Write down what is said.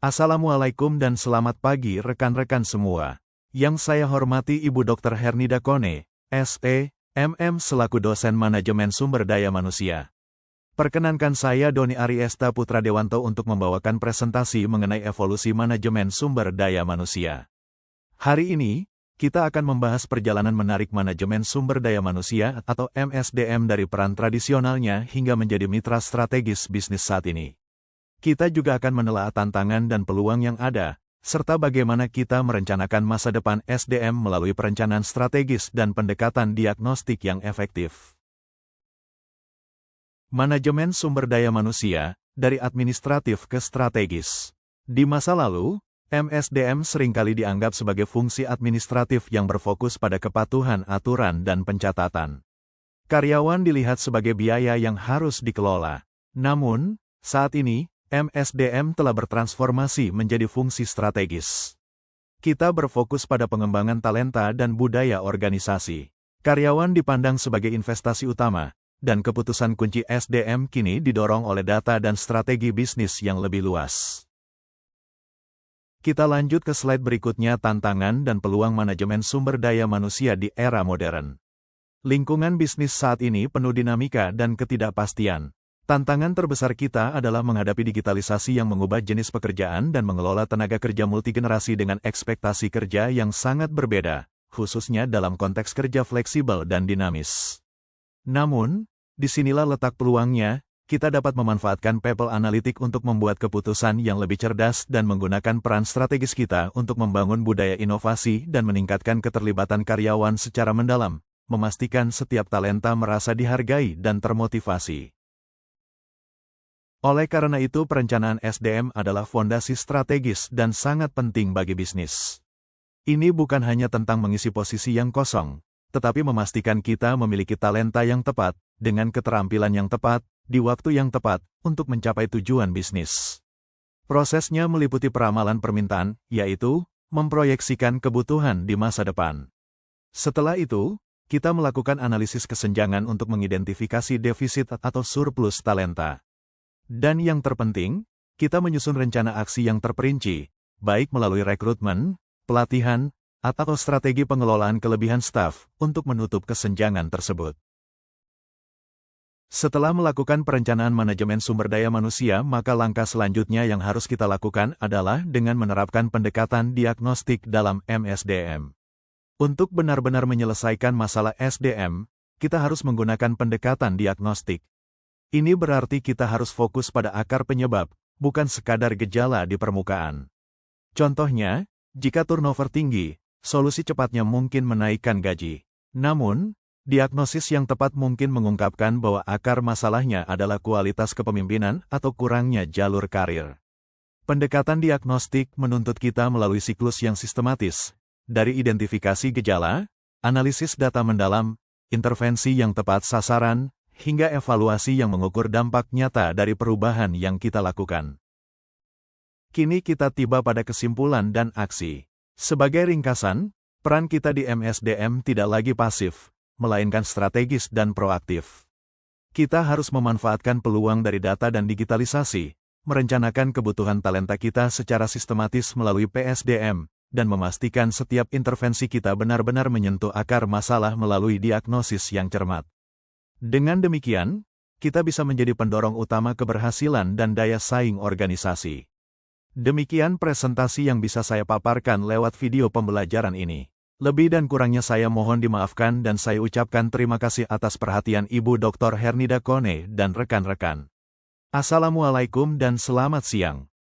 Assalamualaikum dan selamat pagi rekan-rekan semua. Yang saya hormati Ibu Dr. Hernida Kone, SE, MM selaku dosen manajemen sumber daya manusia. Perkenankan saya Doni Ariesta Putra Dewanto untuk membawakan presentasi mengenai evolusi manajemen sumber daya manusia. Hari ini, kita akan membahas perjalanan menarik manajemen sumber daya manusia atau MSDM dari peran tradisionalnya hingga menjadi mitra strategis bisnis saat ini. Kita juga akan menelaah tantangan dan peluang yang ada, serta bagaimana kita merencanakan masa depan SDM melalui perencanaan strategis dan pendekatan diagnostik yang efektif. Manajemen sumber daya manusia, dari administratif ke strategis. Di masa lalu, MSDM seringkali dianggap sebagai fungsi administratif yang berfokus pada kepatuhan aturan dan pencatatan. Karyawan dilihat sebagai biaya yang harus dikelola. Namun, saat ini, MSDM telah bertransformasi menjadi fungsi strategis. Kita berfokus pada pengembangan talenta dan budaya organisasi. Karyawan dipandang sebagai investasi utama, dan keputusan kunci SDM kini didorong oleh data dan strategi bisnis yang lebih luas. Kita lanjut ke slide berikutnya, tantangan dan peluang manajemen sumber daya manusia di era modern. Lingkungan bisnis saat ini penuh dinamika dan ketidakpastian. Tantangan terbesar kita adalah menghadapi digitalisasi yang mengubah jenis pekerjaan dan mengelola tenaga kerja multigenerasi dengan ekspektasi kerja yang sangat berbeda, khususnya dalam konteks kerja fleksibel dan dinamis. Namun, disinilah letak peluangnya, kita dapat memanfaatkan people analytic untuk membuat keputusan yang lebih cerdas dan menggunakan peran strategis kita untuk membangun budaya inovasi dan meningkatkan keterlibatan karyawan secara mendalam, memastikan setiap talenta merasa dihargai dan termotivasi. Oleh karena itu, perencanaan SDM adalah fondasi strategis dan sangat penting bagi bisnis. Ini bukan hanya tentang mengisi posisi yang kosong, tetapi memastikan kita memiliki talenta yang tepat, dengan keterampilan yang tepat, di waktu yang tepat, untuk mencapai tujuan bisnis. Prosesnya meliputi peramalan permintaan, yaitu memproyeksikan kebutuhan di masa depan. Setelah itu, kita melakukan analisis kesenjangan untuk mengidentifikasi defisit atau surplus talenta. Dan yang terpenting, kita menyusun rencana aksi yang terperinci, baik melalui rekrutmen, pelatihan, atau strategi pengelolaan kelebihan staf untuk menutup kesenjangan tersebut. Setelah melakukan perencanaan manajemen sumber daya manusia, maka langkah selanjutnya yang harus kita lakukan adalah dengan menerapkan pendekatan diagnostik dalam MSDM. Untuk benar-benar menyelesaikan masalah SDM, kita harus menggunakan pendekatan diagnostik. Ini berarti kita harus fokus pada akar penyebab, bukan sekadar gejala di permukaan. Contohnya, jika turnover tinggi, solusi cepatnya mungkin menaikkan gaji. Namun, diagnosis yang tepat mungkin mengungkapkan bahwa akar masalahnya adalah kualitas kepemimpinan atau kurangnya jalur karir. Pendekatan diagnostik menuntut kita melalui siklus yang sistematis, dari identifikasi gejala, analisis data mendalam, intervensi yang tepat sasaran, hingga evaluasi yang mengukur dampak nyata dari perubahan yang kita lakukan. Kini kita tiba pada kesimpulan dan aksi. Sebagai ringkasan, peran kita di MSDM tidak lagi pasif, melainkan strategis dan proaktif. Kita harus memanfaatkan peluang dari data dan digitalisasi, merencanakan kebutuhan talenta kita secara sistematis melalui PSDM, dan memastikan setiap intervensi kita benar-benar menyentuh akar masalah melalui diagnosis yang cermat. Dengan demikian, kita bisa menjadi pendorong utama keberhasilan dan daya saing organisasi. Demikian presentasi yang bisa saya paparkan lewat video pembelajaran ini. Lebih dan kurangnya saya mohon dimaafkan dan saya ucapkan terima kasih atas perhatian Ibu Dr. Hernida Kone dan rekan-rekan. Assalamualaikum dan selamat siang.